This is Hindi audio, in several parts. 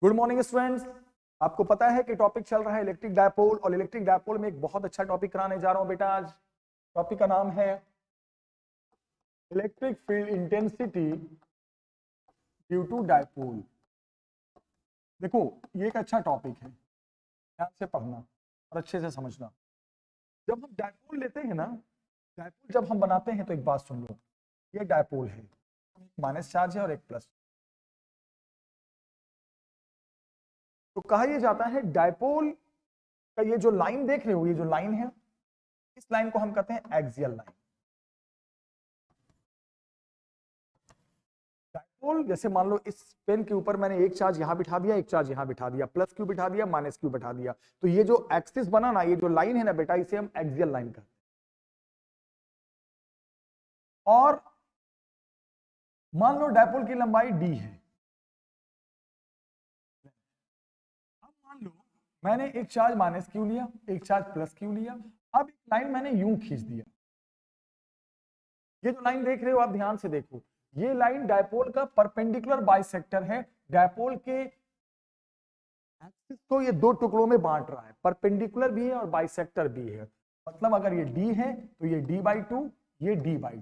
Good morning students. आपको पता है कि टॉपिक चल रहा है इलेक्ट्रिक डायपोल, और इलेक्ट्रिक डायपोल में एक बहुत अच्छा टॉपिक कराने जा रहा हूं बेटा। आज टॉपिक का नाम है electric field intensity due to dipole. देखो, ये एक अच्छा टॉपिक है, ध्यान से पढ़ना और अच्छे से समझना। जब हम डायपोल लेते हैं ना, डायपोल जब हम बनाते हैं तो एक बात सुन लो, ये डायपोल है, माइनस चार्ज है और एक प्लस। तो कहा यह जाता है डायपोल का ये जो लाइन देख रहे हो, ये जो लाइन है, इस लाइन को हम कहते हैं एक्सियल लाइन। डायपोल जैसे मान लो इस पेन के ऊपर मैंने एक चार्ज यहां बिठा दिया, एक चार्ज यहां बिठा दिया, प्लस क्यू बिठा दिया, माइनस क्यू बिठा दिया, तो ये जो एक्सिस बना ना, ये जो लाइन है ना बेटा, इसे हम एक्सियल लाइन कहते हैं। और मान लो डायपोल की लंबाई डी है। अब मान लो मैंने एक चार्ज माइनस क्यू लिया, एक चार्ज प्लस क्यू लिया, अब एक लाइन मैंने यूं खींच दिया। ये जो लाइन देख रहे हो आप ध्यान से देखो, ये लाइन डायपोल का परपेंडिकुलर बाइसेक्टर है। डायपोल के एक्सिस को ये दो टुकड़ों में बांट रहा है, परपेंडिकुलर भी है और बाइसेक्टर भी है। मतलब अगर ये डी है तो ये d/2, ये d/2,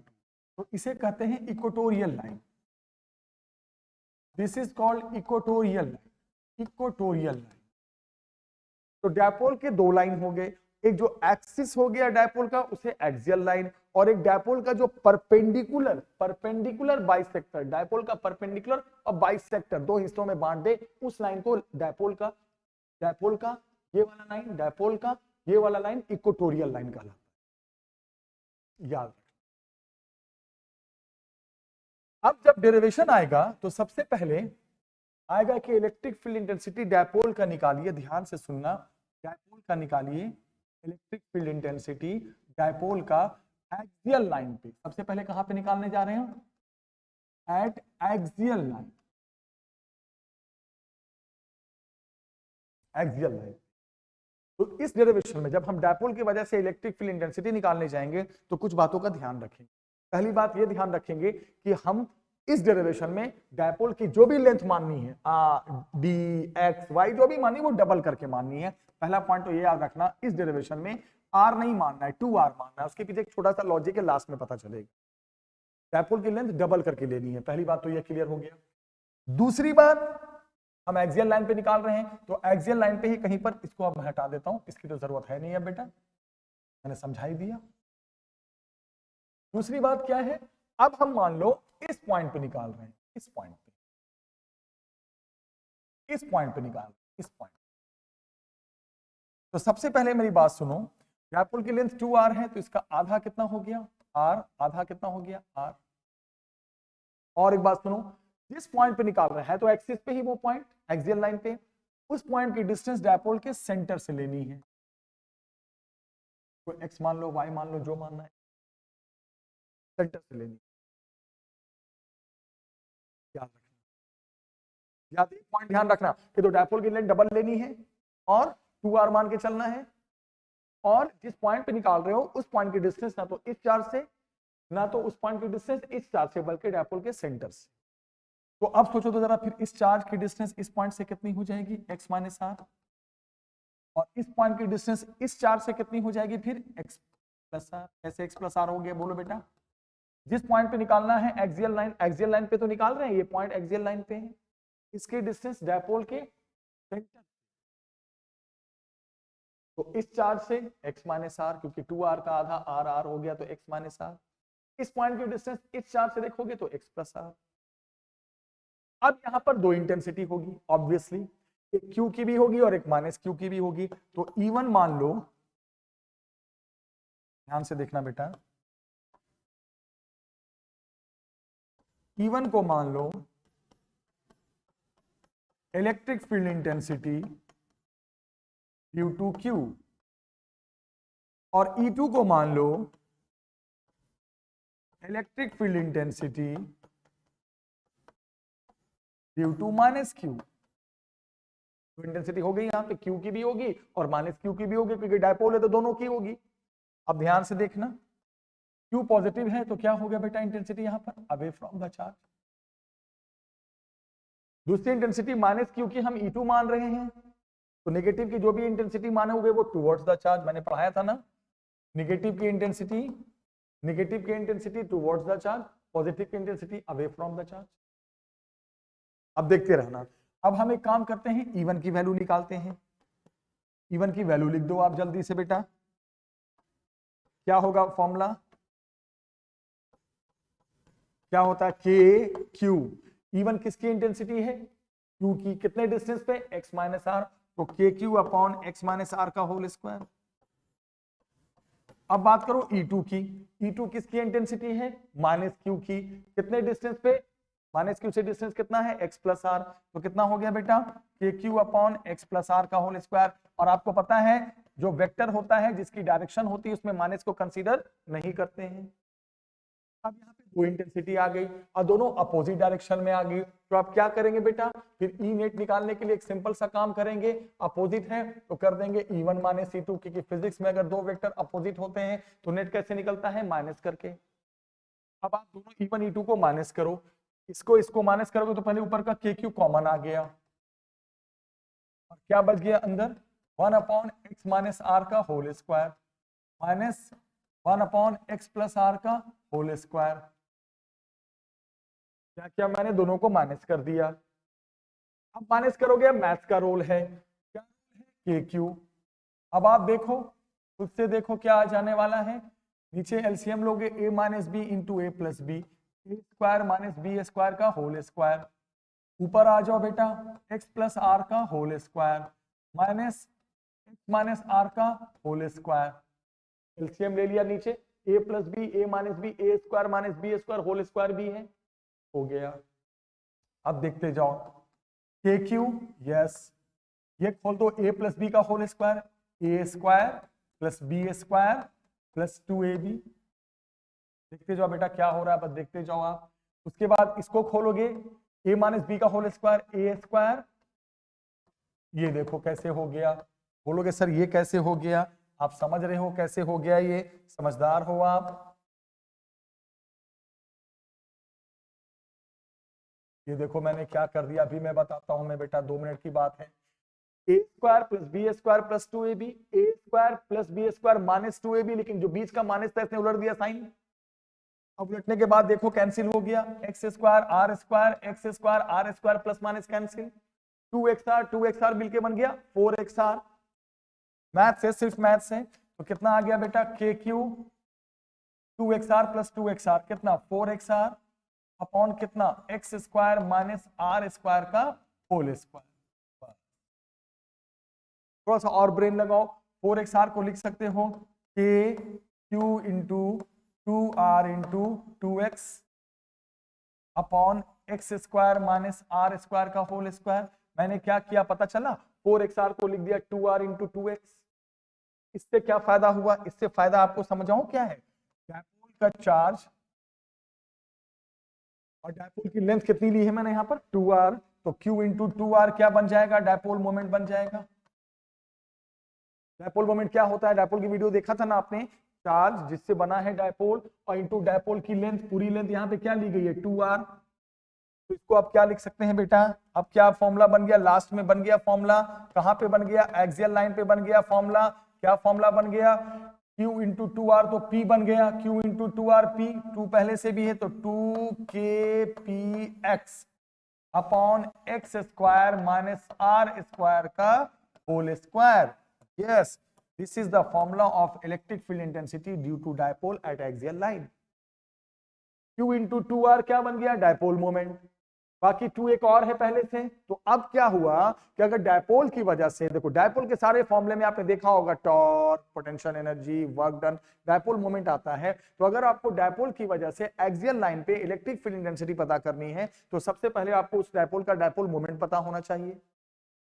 तो इसे कहते हैं equatorial line. This is called equatorial line, equatorial line. तो डायपोल के दो लाइन हो गए, एक जो एक्सिस हो गया डायपोल का उसे एक्सियल लाइन, और एक डायपोल का जो परपेंडिकुलर बाइसेक्टर, डायपोल का परपेंडिकुलर और बाइसेक्टर दो हिस्सों में बांट दे, उस लाइन को डायपोल का ये वाला लाइन, डायपोल का ये वाला लाइन इक्वेटोरियल लाइन कहलाता है। याद रखना। अब जब डेरिवेशन आएगा तो सबसे पहले आएगा कि इलेक्ट्रिक फील्ड इंटेंसिटी डायपोल का निकालिए, ध्यान से सुनना, डायपोल का निकालिए, इलेक्ट्रिक फील्ड इंटेंसिटी डायपोल का एक्सियल लाइन पे। सबसे पहले कहां पे निकालने जा रहे हैं? Eight axial line, axial line. तो इस डेरिवेशन में जब हम डायपोल की वजह से इलेक्ट्रिक फील्ड इंटेंसिटी निकालने जाएंगे तो कुछ बातों का ध्यान रखेंगे। पहली बात यह ध्यान रखेंगे कि हम इस डेरिवेशन में डायपोल की जो भी लेंथ माननी है, डी एक्स वाई जो भी माननी है, वो डबल करके माननी है। पहला पॉइंट तो ये याद रखना, इस डेरिवेशन में आर नहीं मानना है, 2r मानना है। उसके पीछे एक छोटा सा लॉजिक है, लास्ट में पता चलेगा। डायपोल की लेंथ डबल करके लेनी है, पहली बात तो ये क्लियर हो गया। दूसरी बात, हम एक्सियल लाइन पे निकाल रहे हैं तो एक्सियल लाइन पे ही कहीं पर, इसको अब मैं हटा देता हूं, इसकी तो जरूरत है नहीं है बेटा, मैंने समझा ही दिया। दूसरी बात क्या है, अब हम मान लो इस पॉइंट पे निकाल रहे हैं, इस पॉइंट पे निकाल रहे हैं, इस पॉइंट। तो सबसे पहले मेरी बात सुनो, डायपोल की लेंथ 2r है तो इसका आधा कितना हो गया? r। आधा कितना हो गया? r। और एक बात सुनो, जिस पॉइंट पे निकाल रहे हैं तो एक्सिस पे ही वो पॉइंट, एक्सियल लाइन पे, उस पॉइंट की डिस्टेंस डायपोल के सेंटर से लेनी है। तो x मान लो, y मान लो, जो मानना है, सेंटर से लेनी। याद रखना, याद, एक पॉइंट ध्यान रखना कि तो डायपोल की लेंथ डबल लेनी है और 2r मान के चलना है, और जिस पॉइंट पे निकाल रहे हो उस पॉइंट की डिस्टेंस ना तो इस चार्ज से, ना तो उस पॉइंट की डिस्टेंस इस चार्ज से, बल्कि डायपोल के सेंटर से। तो अब सोचो तो जरा, फिर इस चार्ज की डिस्टेंस इस पॉइंट से कितनी हो जाएगी? x minus r. और इस पॉइंट की डिस्टेंस इस चार्ज से कितनी हो जाएगी? फिर x प्लस आर। ऐसे x प्लस आर हो गया, बोलो बेटा। जिस पॉइंट पे निकालना है एक्सियल लाइन पे तो निकाल रहे हैं, ये पॉइंट एक्सियल लाइन पे है, इसकी डिस्टेंस डायपोल के सेंटर, तो इस चार्ज से x माइनस आर, क्योंकि 2r का आधा r हो गया तो x माइनस आर। इस पॉइंट की डिस्टेंस इस चार्ज से देखोगे तो x प्लस आर। अब यहां पर दो इंटेंसिटी होगी ऑब्वियसली, एक Q की भी होगी और एक माइनस Q की भी होगी। तो E1 मान लो, ध्यान से देखना बेटा, E1 को मान लो electric field intensity due to Q, और E2 को मान लो electric field intensity due to minus Q। तो इंटेंसिटी हो गई, यहां पे Q की भी होगी और माइनस Q की भी होगी, क्योंकि डायपोल है तो दोनों की होगी। अब ध्यान से देखना, Q पॉजिटिव है तो क्या हो गया बेटा इंटेंसिटी यहां पर? Away from the charge. दूसरी इंटेंसिटी माइनस क्यू की हम E2 मान रहे हैं, तो नेगेटिव की जो भी इंटेंसिटी माने हुए वो टुवर्ड्स द चार्ज, मैंने पढ़ाया था ना, नेगेटिव की intensity towards the charge, positive की intensity away from the charge. अब देखते रहना। अब हम एक काम करते हैं, E1 की वैल्यू निकालते हैं। E1 की वैल्यू लिख दो आप जल्दी से बेटा। क्या होगा फॉर्मूला, क्या होता है, के क्यू। E1 किसकी इंटेंसिटी है, क्यू की, कितने डिस्टेंस पे, x माइनस आर, तो k q upon x minus r का होल स्क्वायर। अब बात करो E2 की, E2 किसकी इंटेंसिटी है, माइनस क्यू की, कितने डिस्टेंस पे, माइनस क्यू से डिस्टेंस कितना है, x प्लस आर, तो कितना हो गया बेटा, k q upon x plus r का होल स्क्वायर। और आपको पता है जो वेक्टर होता है जिसकी डायरेक्शन होती है उसमें माइनस को कंसीडर नहीं करते हैं। अब यहाँ पे दो इंटेंसिटी आ गई और दोनों अपोजिट डायरेक्शन में आ गई, तो आप क्या करेंगे बेटा, फिर ई नेट निकालने के लिए एक सिंपल सा काम करेंगे, अपोजिट है तो कर देंगे E1 माइनस E2, क्योंकि फिजिक्स में अगर दो वेक्टर अपोजिट होते हैं तो नेट कैसे निकलता है, माइनस करके। अब आप दोनों E1 E2 को माइनस करो, इसको माइनस करोगे तो पहले ऊपर का के क्यू कॉमन आ गया और क्या बच गया अंदर, 1 अपॉन एक्स माइनस आर का whole square minus 1 upon x plus r का होल स्क्वायर। क्या क्या मैंने दोनों को माइनस कर दिया। अब माइनस करोगे, मैथ्स का रोल है, क्या है, के क्यू। अब आप देखो, खुद से देखो क्या आ जाने वाला है, नीचे एलसीएम लोगे a minus b into a plus b, a square minus b square का होल स्क्वायर, ऊपर आ जाओ बेटा x प्लस आर का whole square minus x minus r का होल स्क्वायर, एलसीएम ले लिया नीचे, a plus b, a minus b, a square minus b square whole square भी है, हो गया। अब देखते जाओ, के क्यू, यस, ये खोल दो, a प्लस बी का whole square, a square plus b square plus 2ab, देखते जाओ बेटा क्या हो रहा है, बस देखते जाओ आप। उसके बाद इसको खोलोगे, a माइनस बी का होल स्क्वायर, ए स्क्वायर, ये देखो कैसे हो गया, बोलोगे सर ये कैसे हो गया, आप समझ रहे हो कैसे हो गया, ये समझदार हो आप। ये देखो मैंने क्या कर दिया, अभी मैं बताता हूं मैं बेटा, 2 मिनट की बात है। A square plus b square plus 2ab, a square plus b square minus 2ab, लेकिन जो बीच का माइनस था इसने उलट दिया साइन। अब उलटने के बाद देखो कैंसिल हो गया, x square r square plus minus cancel, 2xr मिलके बन गया 4xr। मैथ से, सिर्फ मैथ से, तो कितना आ गया बेटा, k Q 2xr plus 2xr कितना 4xr अपॉन कितना x square minus r square का होल स्क्वायर। थोड़ा सा और ब्रेन लगाओ, 4xr को लिख सकते हो k q into 2r into 2x upon x square minus r square का होल स्क्वायर। मैंने क्या किया पता चला, 4xr को लिख दिया 2r इंटू 2x। इससे क्या फायदा हुआ, इससे फायदा आपको समझाऊं क्या है, डायपोल का चार्ज और डायपोल की लेंथ कितनी ली है मैंने यहाँ पर 2r, तो q इंटू 2r क्या बन जाएगा, डायपोल मोमेंट बन जाएगा। डायपोल मोमेंट क्या होता है, डायपोल की वीडियो देखा था ना आपने, चार्ज जिससे बना है डायपोल और इंटू डायपोल की लेंथ, पूरी लेंथ यहाँ पे क्या ली गई है 2r, तो इसको आप क्या लिख सकते हैं बेटा, अब क्या फॉर्मूला बन गया, लास्ट में बन गया फॉर्मूला, कहां पे बन गया, एक्सियल लाइन पे बन गया फॉर्मूला। क्या फॉर्मूला बन गया, q इंटू 2r, तो p बन गया q इंटू 2r, p 2 पहले से भी है तो 2kpx upon x square minus r square का whole square. Yes, this is the formula of electric field intensity due to dipole at axial line. q into 2r क्या बन गया, डायपोल मोमेंट, बाकी 2 एक और है पहले से। तो अब क्या हुआ कि अगर डायपोल की वजह से, देखो डायपोल के सारे फॉर्मूले में आपने देखा होगा, torque, potential energy, work done, dipole moment आता है। तो अगर आपको डायपोल की वजह से एक्सियल लाइन पे इलेक्ट्रिक फील्ड इंटेंसिटी पता करनी है तो सबसे पहले आपको उस डायपोल का डायपोल मोमेंट पता होना चाहिए।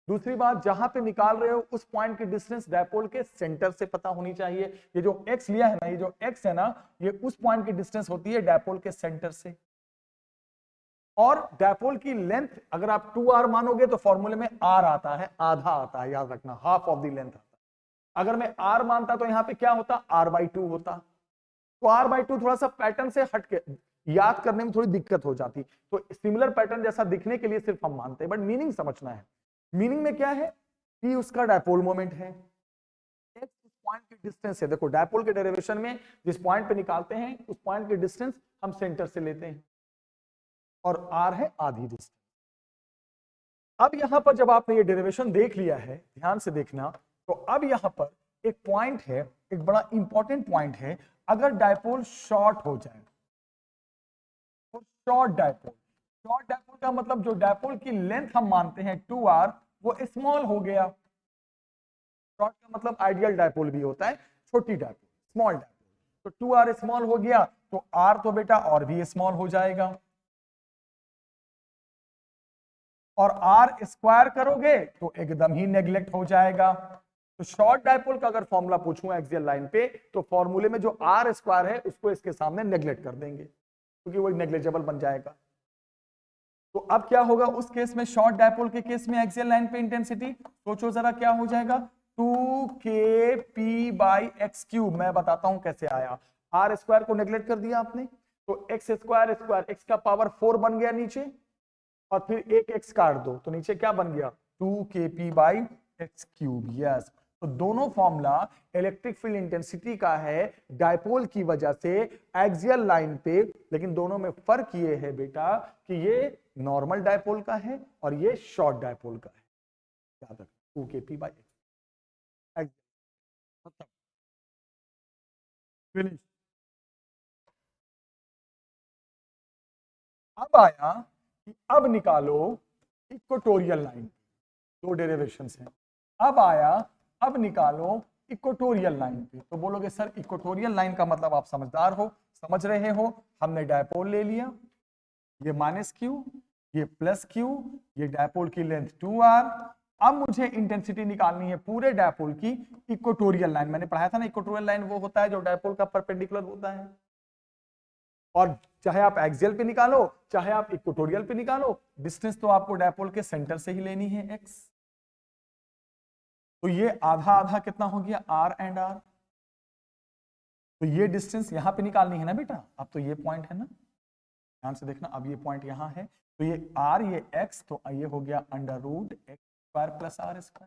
दूसरी बात, जहां पे निकाल रहे हो उस पॉइंट की डिस्टेंस डायपोल के सेंटर से पता होनी चाहिए। ये जो x लिया है ना, ये जो x है ना, ये उस पॉइंट की डिस्टेंस होती है डायपोल के सेंटर से। और डायपोल की लेंथ अगर आप 2r मानोगे तो फॉर्मूले में r आता है, आधा आता है, याद रखना, हाफ ऑफ द लेंथ आता है। अगर मैं r मानता तो यहां पे क्या होता, r/2 होता। तो r/2 थोड़ा सा पैटर्न से हटके, याद करने में थोड़ी दिक्कत हो जाती। तो सिमिलर पैटर्न जैसा दिखने के लिए सिर्फ हम मानते हैं, बट मीनिंग समझना है। मीनिंग में क्या है कि उसका डायपोल मोमेंट है, x उस पॉइंट की डिस्टेंस है। देखो डायपोल के डेरिवेशन में जिस पॉइंट पे निकालते हैं उस पॉइंट की डिस्टेंस हम सेंटर से लेते हैं और r है आधी डिस्टेंस। अब यहां पर जब आपने ये डेरिवेशन देख लिया है, ध्यान से देखना, तो अब यहां पर एक पॉइंट है, एक बड़ा इंपॉर्टेंट पॉइंट है। अगर डायपोल शॉर्ट हो जाए तो शॉर्ट डायपोल का मतलब जो डायपोल की लेंथ हम मानते हैं 2r वो स्मॉल हो गया। शॉर्ट का मतलब आइडियल डायपोल भी होता है, छोटी डायपोल, स्मॉल डायपोल। तो 2r स्मॉल हो गया तो r तो बेटा और भी स्मॉल हो जाएगा, और r स्क्वायर करोगे तो एकदम ही नेग्लेक्ट हो जाएगा। तो शॉर्ट डायपोल का अगर फॉर्मूला पूछूं एक्सियल लाइन पे, तो फॉर्मूले में जो r स्क्वायर है उसको इसके सामने नेग्लेक्ट कर देंगे, क्योंकि वो नेग्लेक्टेबल बन जाएगा। तो अब क्या होगा उस केस में, शॉर्ट डायपोल के केस में एक्सियल लाइन पे इंटेंसिटी सोचो जरा क्या हो जाएगा, 2kp/x³। मैं बताता हूं कैसे आया, r स्क्वायर को नेग्लेक्ट कर दिया आपने, तो x स्क्वायर स्क्वायर x का पावर 4 बन गया नीचे, और फिर एक x काट दो तो नीचे क्या बन गया 2kp/x³। यस, तो दोनों फॉर्मूला इलेक्ट्रिक फील्ड इंटेंसिटी का है डायपोल की वजह से एक्सियल लाइन पे, लेकिन दोनों में फर्क ये है बेटा कि ये नॉर्मल डायपोल का है और ये शॉर्ट डायपोल का है। याद रख 2kp/x। फिनिश। अब आया कि अब निकालो इक्वेटोरियल लाइन, दो डेरिवेशंस हैं। अब आया अब निकालो इक्वेटोरियल लाइन पे, तो बोलोगे सर इक्वेटोरियल लाइन का मतलब आप समझदार हो, समझ रहे हो, हमने डायपोल ले लिया, ये -q, ये +q, ये डायपोल की लेंथ 2r। अब मुझे इंटेंसिटी निकालनी है पूरे डायपोल की इक्वेटोरियल लाइन। मैंने पढ़ाया था ना इक्वेटोरियल लाइन वो होता है जो डायपोल का परपेंडिकुलर होता है, और चाहे आप एक्सियल पे निकालो चाहे आप इक्वेटोरियल पे निकालो, डिस्टेंस तो आपको डायपोल के सेंटर से ही लेनी है x। तो ये आधा आधा कितना हो गया r एंड r। तो ये डिस्टेंस यहां पे निकालनी है ना बेटा, अब तो ये पॉइंट है ना, ध्यान से देखना, अब ये पॉइंट यहां है, तो ये r ये x, तो ये हो गया √x² + r²।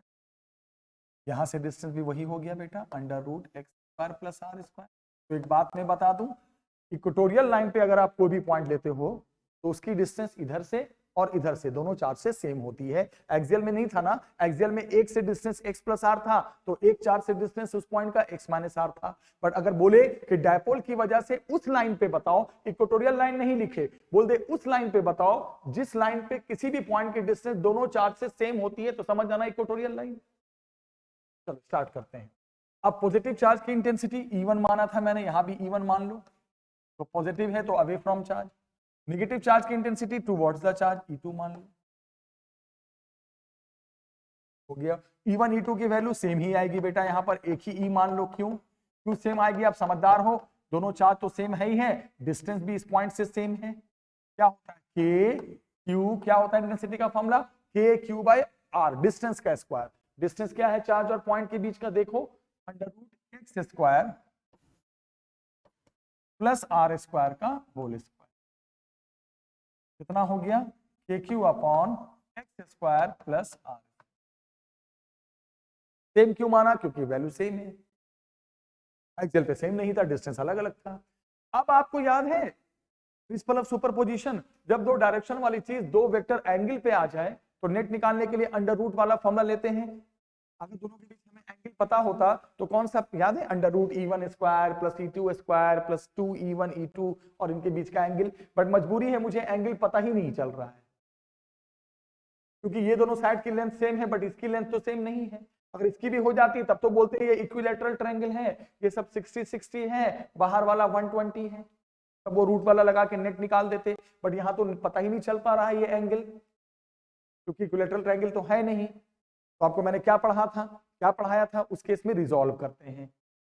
यहां से डिस्टेंस भी वही हो गया बेटा √x² + r²। तो एक बात मैं बता दूं, इक्वेटोरियल लाइन पे अगर आप कोई भी पॉइंट लेते हो तो उसकी डिस्टेंस इधर से और इधर से दोनों चार्ज से सेम होती है। एक्सियल में नहीं था ना, एक्सियल में एक से डिस्टेंस x + r था, तो एक चार्ज से डिस्टेंस उस पॉइंट का x - r था। बट अगर बोले कि डायपोल की वजह से उस लाइन पे बताओ, इक्वेटोरियल लाइन नहीं लिखे, बोल दे उस लाइन पे बताओ जिस लाइन पे किसी भी पॉइंट की डिस्टेंस दोनों चार्ज से सेम होती है, तो समझ जाना इक्वेटोरियल लाइन। चलो स्टार्ट करते हैं। अब पॉजिटिव चार्ज की इंटेंसिटी E1 माना था मैंने, यहां भी E1 मान लो, तो पॉजिटिव है तो away from charge. Negative charge की intensity towards the charge E2 मान लो, हो गया। E1 E2 की वैल्यू सेम ही आएगी बेटा, यहां पर एक ही E मान लो, क्यों सेम आएगी, आप समझदार हो, दोनों चार्ज तो सेम है ही है, डिस्टेंस भी इस पॉइंट से सेम है। क्या होता है KQ, क्या होता है इंटेंसिटी का फॉर्मूला KQ/r, डिस्टेंस का स्क्वायर। डिस्टेंस क्या है चार्ज और पॉइंट के बीच का, देखो √x² + r² का होल स्क्वायर। कितना हो गया KQ/x² + r। सेम क्यों माना, क्योंकि वैल्यू सेम है, एक्सियल पे सेम नहीं था, डिस्टेंस अलग अलग था। अब आपको याद है प्रिंसिपल ऑफ सुपरपोजिशन, जब दो डायरेक्शन वाली चीज दो वेक्टर एंगल पे आ जाए तो नेट निकालने के लिए अंडर रूट वाला फॉर्मूला लेते हैं। अगर दोनों के बीच हमें एंगल पता होता तो कौन सा याद है, √E1² + E2² + 2E1 E2 और इनके बीच का एंगल। बट मजबूरी है मुझे एंगल पता ही नहीं चल रहा है, क्योंकि ये दोनों साइड की लेंथ सेम है बट इसकी लेंथ तो सेम नहीं है। अगर इसकी भी हो जाती तब तो बोलते हैं ये इक्विलैटरल ट्रायंगल है, ये सब 60-60 है, बाहर वाला 120 है, तब वो रूट वाला लगा के नेट निकाल देते। बट यहाँ तो पता ही नहीं चल पा रहा है ये एंगल, क्योंकि इक्विलैटरल ट्रायंगल तो है नहीं। तो आपको मैंने क्या पढ़ाया था, उस केस में रिजॉल्व करते हैं।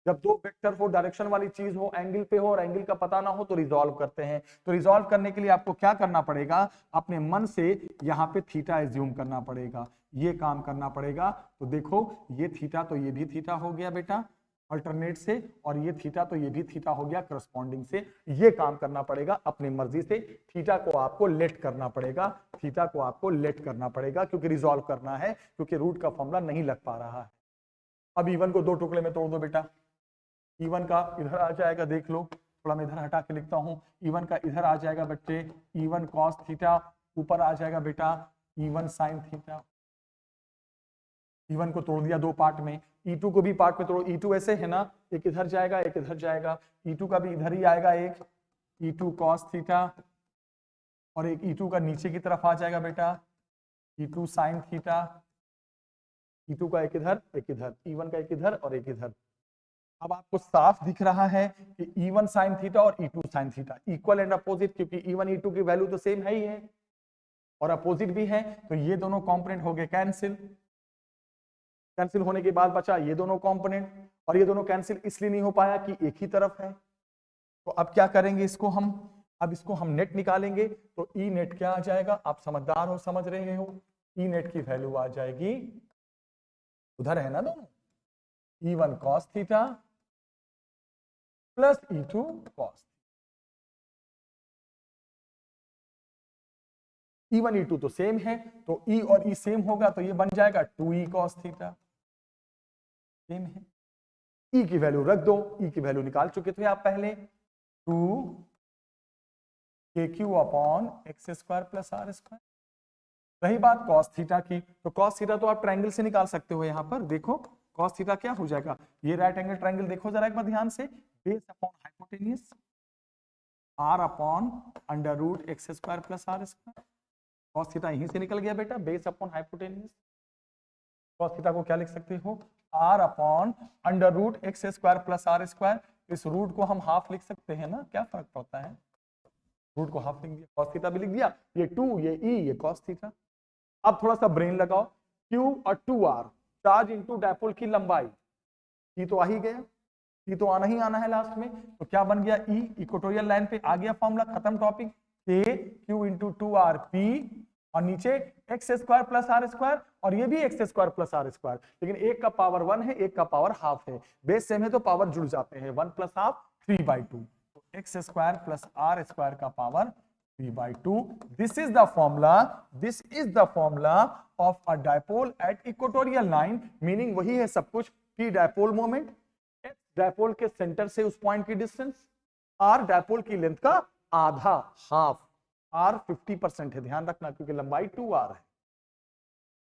जब दो वेक्टर हो, डायरेक्शन वाली चीज हो, एंगल पे हो और एंगल का पता ना हो तो रिजॉल्व करते हैं। तो रिजॉल्व करने के लिए आपको क्या करना पड़ेगा, अपने मन से यहाँ पे थीटा एज्यूम करना पड़ेगा, ये काम करना पड़ेगा। तो देखो ये थीटा तो ये भी थीटा हो गया बेटा, अल्टरनेट से, और ये थीटा तो ये भी थीटा हो गया करस्पॉन्डिंग से। ये काम करना पड़ेगा अपनी मर्जी से, थीटा को आपको लेट करना पड़ेगा, थीटा को आपको लेट करना पड़ेगा, क्योंकि रिजॉल्व करना है, क्योंकि रूट का फॉर्मूला नहीं लग पा रहा है। अब E1 को दो टुकड़े में तोड़ दो बेटा। E1 का इधर आ जाएगा, देख लो, थोड़ा मैं इधर हटा के लिखता हूं। E1 का इधर आ जाएगा बच्चे E1 कॉस थीटा, ऊपर आ जाएगा बेटा E1 साइन थीटा। E1 को तोड़ दिया दो पार्ट में, E2 को भी पार्ट में तोड़ो। E2 ऐसे है ना, एक इधर जाएगा एक इधर जाएगा, E2 का भी इधर ही आएगा एक E2 कॉस थीटा, और एक E2 का नीचे की तरफ आ जाएगा बेटा E2 साइन थीटा। E2 का एक इधर एक इधर, E1 का एक इधर और एक इधर। अब आपको साफ दिख रहा है कि E1 साइन थीटा और E2 sine theta equal and opposite, क्योंकि E1 E2 की वैल्यू तो सेम है ही है और अपोजिट भी है, तो ये दोनों कंपोनेंट हो गए कैंसिल। कैंसिल होने के बाद बचा ये दोनों कंपोनेंट, और ये दोनों कैंसिल इसलिए नहीं हो पाया कि एक ही तरफ है। तो अब क्या करेंगे इसको हम, अब इसको हम नेट निकालेंगे, तो ई नेट क्या आ जाएगा, आप समझदार हो, समझ रहे हो, ई नेट की वैल्यू आ जाएगी, उधर है ना दोनों, E1 cos theta plus E2 cos। E1 E2 तो सेम है, तो E और E सेम होगा, तो ये बन जाएगा 2E cos थीटा, सेम है। E की वैल्यू रख दो, E की वैल्यू निकाल चुके थे आप पहले, 2KQ upon x square plus r square. रही बात cos थीटा की, तो cos थीटा तो आप ट्रायंगल से निकाल सकते हो। यहां पर देखो cos थीटा क्या हो जाएगा, ये राइट एंगल ट्रायंगल देखो जरा एक बार ध्यान से, base upon hypotenuse r upon under root x square plus r square. cos theta यहीं से निकल गया बेटा, base upon hypotenuse. cos theta को क्या लिख सकते हो, r upon under root x square plus r square. इस रूट को हम हाफ लिख सकते हैं ना, क्या फर्क पड़ता है, रूट को हाफ लिख दिया, cos थीटा भी लिख दिया, ये 2 ये E ये cos थीटा। अब थोड़ा सा ब्रेन लगाओ, Q और 2R चार्ज इनटू डायपोल की लंबाई, E तो आ ही गया, E तो आना ही आना है लास्ट में, तो क्या बन गया E इक्वेटोरियल लाइन पे आ गया फॉर्मूला, खत्म topic. KQ into 2R P, और नीचे x square plus r square, और ये भी x square plus r square, लेकिन एक का पावर 1 है एक का पावर हाफ है, बेस सेम है तो पावर जुड़ जाते हैं, 1 प्लस हाफ 3/2, तो x square plus r square का power 3/2। This is the formula of a dipole at equatorial line, meaning वही है सब कुछ, P dipole moment, X dipole के सेंटर से उस पॉइंट की डिस्टेंस, R डायपोल की लेंथ का आधा, हाफ, R 50% है, ध्यान रखना, क्योंकि लंबाई 2R है।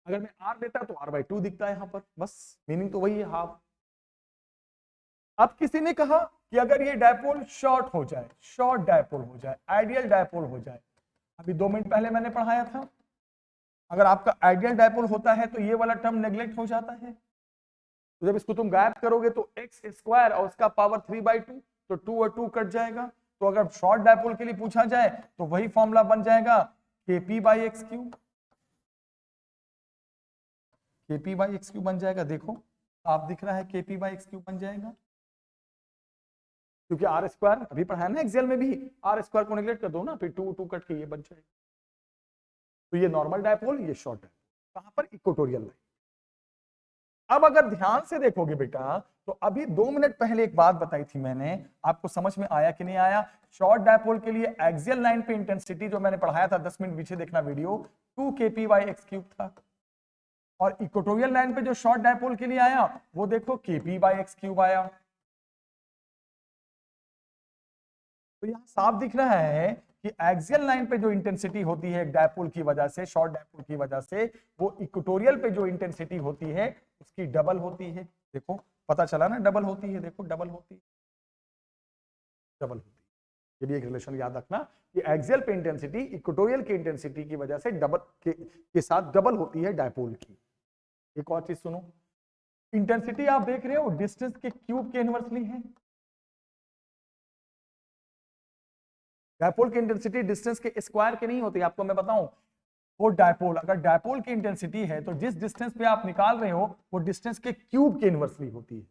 अगर मैं R लेता तो R/2 दिखता है यहां पर, बस मीनिंग तो वही है, हाफ। अब किसी ने कहा कि अगर ये डायपोल शॉर्ट हो जाए, शॉर्ट डायपोल हो जाए, आइडियल डायपोल हो जाए, अभी 2 मिनट पहले मैंने पढ़ाया था, अगर आपका आइडियल डायपोल होता है तो ये वाला टर्म नेग्लेक्ट हो जाता है, तो जब इसको तुम गायब करोगे तो एक्स स्क्वायर और उसका पावर 3/2, तो 2 और 2 कट जाएगा। तो अगर शॉर्ट डायपोल के लिए पूछा जाए तो वही फॉर्मूला बन जाएगा KP/x3, KP/x3 बन जाएगा, देखो आप दिख रहा है, KP/x3 बन जाएगा, क्योंकि आर स्क्वायर अभी पढ़ाया ना एक्सेल में भी, आर स्क्वायर को नेग्लेक्ट कर दो ना, फिर 2 कट के ये बन जाएगा। तो ये नॉर्मल डायपोल, ये शॉर्ट डायपोल, कहां पर, इक्वेटोरियल लाइन। अब अगर ध्यान से देखोगे बेटा, तो अभी 2 मिनट पहले एक बात बताई थी मैंने, आपको समझ में आया कि नहीं आया। शॉर्ट डायपोल के लिए एक्सियल लाइन पे इंटेंसिटी जो मैंने पढ़ाया था, 10 मिनट पीछे देखना वीडियो, 2 KP/x3 था, और इक्वेटोरियल लाइन पे जो शॉर्ट डायपोल के लिए आया वो देखो KP/x3 आया। तो यहां साफ दिख रहा है कि एक्सियल लाइन पे जो इंटेंसिटी होती है डायपोल की वजह से, शॉर्ट डायपोल की वजह से, वो इक्वेटोरियल पे जो इंटेंसिटी होती है उसकी डबल होती है। देखो पता चला ना, डबल होती है, देखो डबल होती है, डबल होती है। ये भी एक रिलेशन याद रखना कि एक्सियल पे इंटेंसिटी इक्वेटोरियल की इंटेंसिटी की वजह से डबल के साथ डबल होती है डायपोल की। एक और चीज सुनो, इंटेंसिटी आप देख रहे हो डिस्टेंस के क्यूब के इनवर्सली है। डायपोल की इंटेंसिटी डिस्टेंस के स्क्वायर के नहीं होती, आपको मैं बताऊं, वो डायपोल, अगर डायपोल की इंटेंसिटी है तो जिस डिस्टेंस पे आप निकाल रहे हो वो डिस्टेंस के क्यूब के इनवर्सली होती है।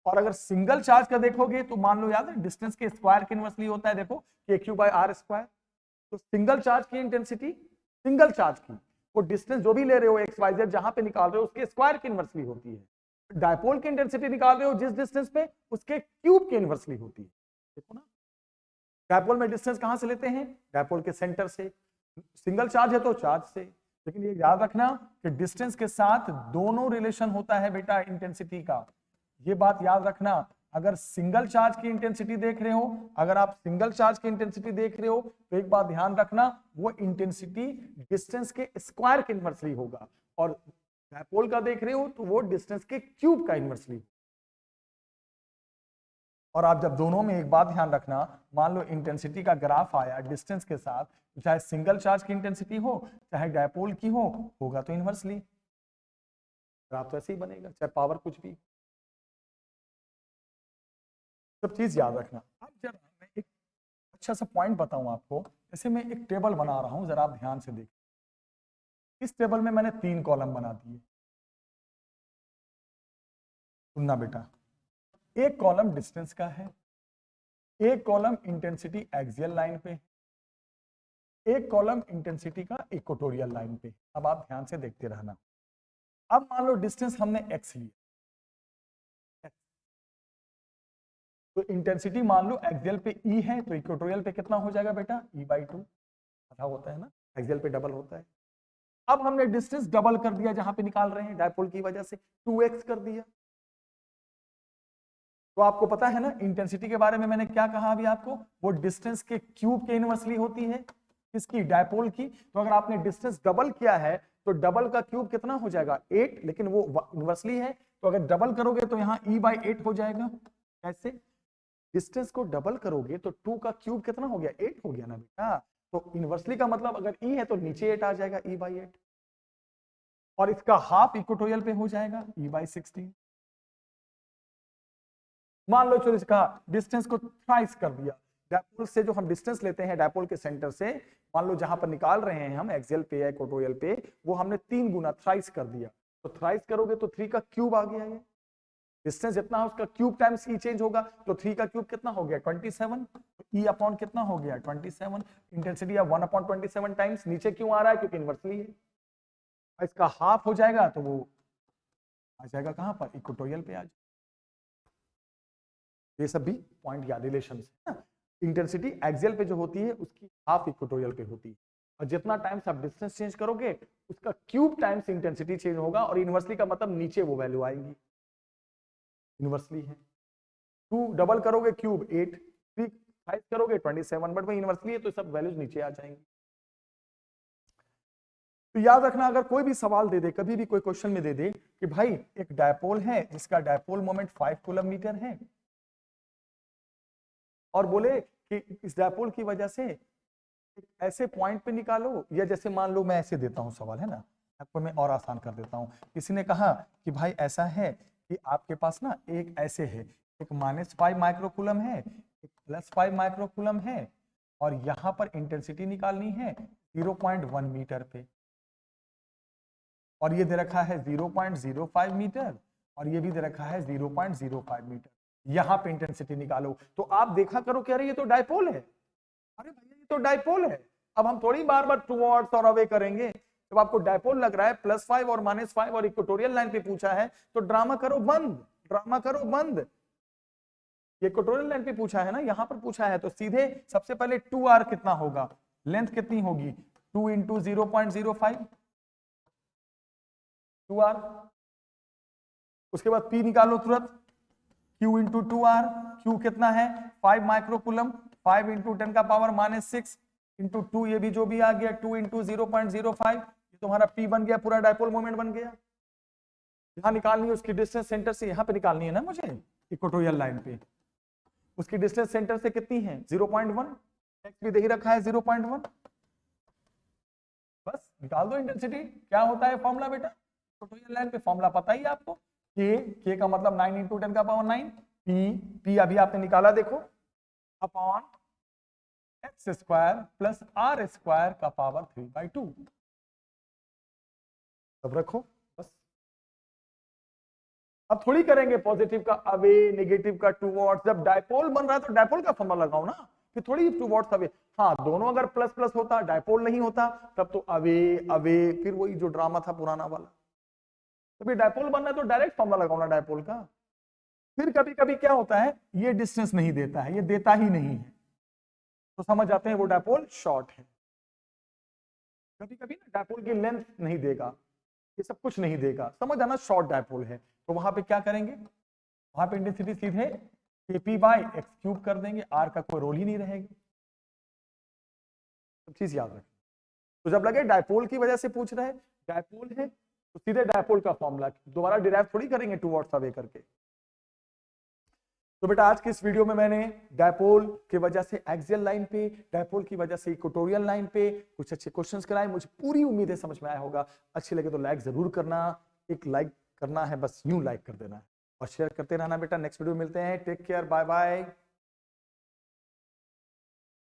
और अगर सिंगल चार्ज का देखोगे तो मान लो, याद है, डिस्टेंस के स्क्वायर के इनवर्सली होता है, देखो KQ/r²। तो सिंगल चार्ज की इंटेंसिटी, सिंगल चार्ज की वो डिस्टेंस जो भी ले रहे हो XYZ जहां पे निकाल रहे हो उसके स्क्वायर की इनवर्सली होती है। डायपोल की इंटेंसिटी निकाल रहे हो जिस डिस्टेंस पे, उसके क्यूब के इनवर्सली होती है। देखो ना, डायपोल में डिस्टेंस कहां से लेते हैं? डायपोल के सेंटर से। सिंगल चार्ज है तो चार्ज से, लेकिन ये याद रखना कि डिस्टेंस के साथ दोनों रिलेशन होता है बेटा इंटेंसिटी का। ये बात याद रखना। अगर सिंगल चार्ज की इंटेंसिटी देख रहे हो, अगर आप सिंगल चार्ज की इंटेंसिटी देख रहे हो, तो एक बात ध्यान रखना, वो इंटेंसिटी डिस्टेंस के स्क्वायर के इनवर्सली होगा, और डायपोल का देख रहे हो तो वो डिस्टेंस के क्यूब का इनवर्सली। और आप जब दोनों में एक बात ध्यान रखना, मान लो इंटेंसिटी का ग्राफ आया डिस्टेंस के साथ, चाहे सिंगल चार्ज की इंटेंसिटी हो चाहे डायपोल की हो, होगा तो इनवर्सली ग्राफ तो ऐसे ही बनेगा, चाहे पावर कुछ भी। सब चीज याद रखना। अब जरा मैं एक अच्छा सा पॉइंट बताऊं आपको, जैसे मैं एक टेबल बना रहा हूं, जरा आप ध्यान से देखें। इस टेबल में मैंने 3 कॉलम बना दिए। सुनना बेटा, एक कॉलम डिस्टेंस का है, एक कॉलम इंटेंसिटी एक्सियल लाइन पे, एक कॉलम इंटेंसिटी का इक्वेटोरियल लाइन पे। अब आप ध्यान से देखते रहना। अब मान लो डिस्टेंस हमने x लिया, तो इंटेंसिटी मान लो एक्सियल पे E है, तो इक्वेटोरियल पे कितना हो जाएगा बेटा? E/2। पता होता है ना, एक्सियल पे डबल होता है। अब हमने डिस्टेंस डबल कर दिया, जहां पे निकाल रहे हैं डायपोल की वजह से 2x कर दिया। तो आपको पता है ना इंटेंसिटी के बारे में मैंने क्या कहा अभी आपको, वो डिस्टेंस के क्यूब के इनवर्सली होती है। किसकी? डायपोल की। तो अगर आपने डिस्टेंस डबल किया है तो डबल का क्यूब कितना हो जाएगा? 8, लेकिन वो इनवर्सली है, तो अगर डबल करोगे तो यहाँ E/8 हो जाएगा। कैसे? डिस्टेंस को डबल करोगे तो 2 का क्यूब कितना हो गया? 8 हो गया ना बेटा। तो इनवर्सली का मतलब अगर E है तो नीचे 8 आ जाएगा, E/8, और इसका हाफ इक्वेटोरियल पे हो जाएगा, E/16। मान लो चलो इसका डिस्टेंस को थ्राइस कर दिया। डायपोल से जो हम डिस्टेंस लेते हैं डायपोल के सेंटर से, मान लो जहां पर निकाल रहे हैं हम एक्सियल पे या इक्वेटोरियल पे, वो हमने 3 गुना थ्राइस कर दिया। तो थ्राइस करोगे तो 3 का क्यूब आ गया। ये डिस्टेंस जितना है उसका क्यूब टाइम्स ई चेंज होगा, तो 3 का क्यूब कितना हो गया? 27। ई अपॉन कितना हो गया? 27। Intensity of 1/27 times. नीचे क्यों आ रहा है? क्योंकि इनवर्सली है। इसका हाफ हो जाएगा तो वो आ जाएगा कहां पर? इक्वेटोरियल पे आ जाएगा। ये सब भी पॉइंट या रिलेशन है ना। इंटेंसिटी एक्सियल पे जो होती है उसकी हाफ इक्वेटोरियल पे होती है, और जितना टाइम्स आप डिस्टेंस चेंज करोगे उसका क्यूब टाइम्स इंटेंसिटी चेंज होगा, और इनवर्सली का मतलब नीचे वो वैल्यू आएगी। इनवर्सली है 2 डबल करोगे क्यूब 8, 3 5 करोगे 27, बट वो इनवर्सली है तो सब वैल्यूज नीचे आ जाएंगी। तो याद रखना, अगर कोई भी सवाल दे दे, कभी भी कोई क्वेश्चन में दे दे कि भाई एक डायपोल है जिसका डायपोल मोमेंट 5 कूलम मीटर है, और बोले कि इस डायपोल की वजह से एक ऐसे पॉइंट पे निकालो, या जैसे मान लो मैं ऐसे देता हूं सवाल, है ना, आपको मैं और आसान कर देता हूं। किसी ने कहा कि भाई ऐसा है कि आपके पास ना एक ऐसे है, एक -5 माइक्रोकूलम है, एक +5 माइक्रोकूलम है, और यहां पर इंटेंसिटी निकालनी है 0.1 मीटर पे, और ये दे रखा है 0.05 मीटर, और ये भी दे रखा है 0.05 मीटर। यहां पे इंटेंसिटी निकालो। तो आप देखा करो, कह रहे ये तो डायपोल है। अरे भैया ये तो डायपोल है। अब हम थोड़ी बार बार टुवर्ड्स और अवे करेंगे। जब आपको डायपोल लग रहा है, +5 और -5 और इक्वेटोरियल लाइन पे पूछा है, तो ड्रामा करो बंद, ड्रामा करो बंद। ये इक्वेटोरियल लाइन पे पूछा है ना, यहां पर पूछा है, तो सीधे सबसे पहले 2r कितना होगा, लेंथ कितनी होगी? 2 × 0.05, 2r। उसके बाद P निकालो तुरंत, Q × 2r। Q कितना है? 5 माइक्रोकूलम, 5 × 10⁻⁻6 × 2, ये भी जो भी आ गया 2 × 0.05, ये तुम्हारा P बन गया, पूरा डायपोल मोमेंट बन गया। यहां निकालनी है उसकी डिस्टेंस सेंटर से, यहां पे निकालनी है ना मुझे, इक्वेटोरियल लाइन पे। उसकी डिस्टेंस सेंटर से कितनी है? 0.1। एक्स भी दे ही रखा है 0.1। बस निकाल दो इंटेंसिटी। क्या होता है फॉर्मूला बेटा? इक्वेटोरियल लाइन पे फॉर्मूला पता ही आपको, के का मतलब 9 × 10⁻9, पी अभी आपने निकाला देखो, अपॉन x² + r² का पावर 3/2। अब रखो बस। अब थोड़ी करेंगे पॉजिटिव का अवे, नेगेटिव का टुवर्ड्स। जब डायपोल बन रहा है तो डायपोल का फॉर्मूला लगाओ ना, फिर थोड़ी टुवर्ड्स अवे। हाँ, दोनों अगर प्लस प्लस होता, डायपोल नहीं होता, तब तो अवे अवे, फिर वही जो ड्रामा था पुराना वाला। तो डायपोल बनना है तो डायरेक्ट फॉर्मूला लगाना डायपोल का। फिर कभी कभी क्या होता है, ये डिस्टेंस नहीं देता है, ये देता ही नहीं है, तो समझ जाते हैं वो डायपोल शॉर्ट है। कभी कभी ना डायपोल की लेंथ नहीं देगा, ये सब कुछ नहीं देगा, समझ आना शॉर्ट डायपोल है। तो वहां पे क्या करेंगे, वहां पे इंटेंसिटी सीधे kp बाय एक्स क्यूब कर देंगे, आर का कोई रोल ही नहीं रहेगा। सब चीज याद रखें। तो जब लगे डायपोल की वजह से पूछ रहे हैं, डायपोल है तो सीधे डायपोल का फॉर्मूला दोबारा डिराइव थोड़ी करेंगे टू वर्ड्स अवे करके। तो बेटा आज की इस वीडियो में मैंने डायपोल की वजह से एक्सियल लाइन पे, डायपोल की वजह से इक्वेटोरियल लाइन पे कुछ अच्छे क्वेश्चंस कराए। मुझे पूरी उम्मीद है समझ में आया होगा। अच्छी लगे तो लाइक जरूर करना, एक लाइक करना है बस, यूं लाइक कर देना है और शेयर करते रहना बेटा। नेक्स्ट वीडियो मिलते हैं, टेक केयर, बाय बाय।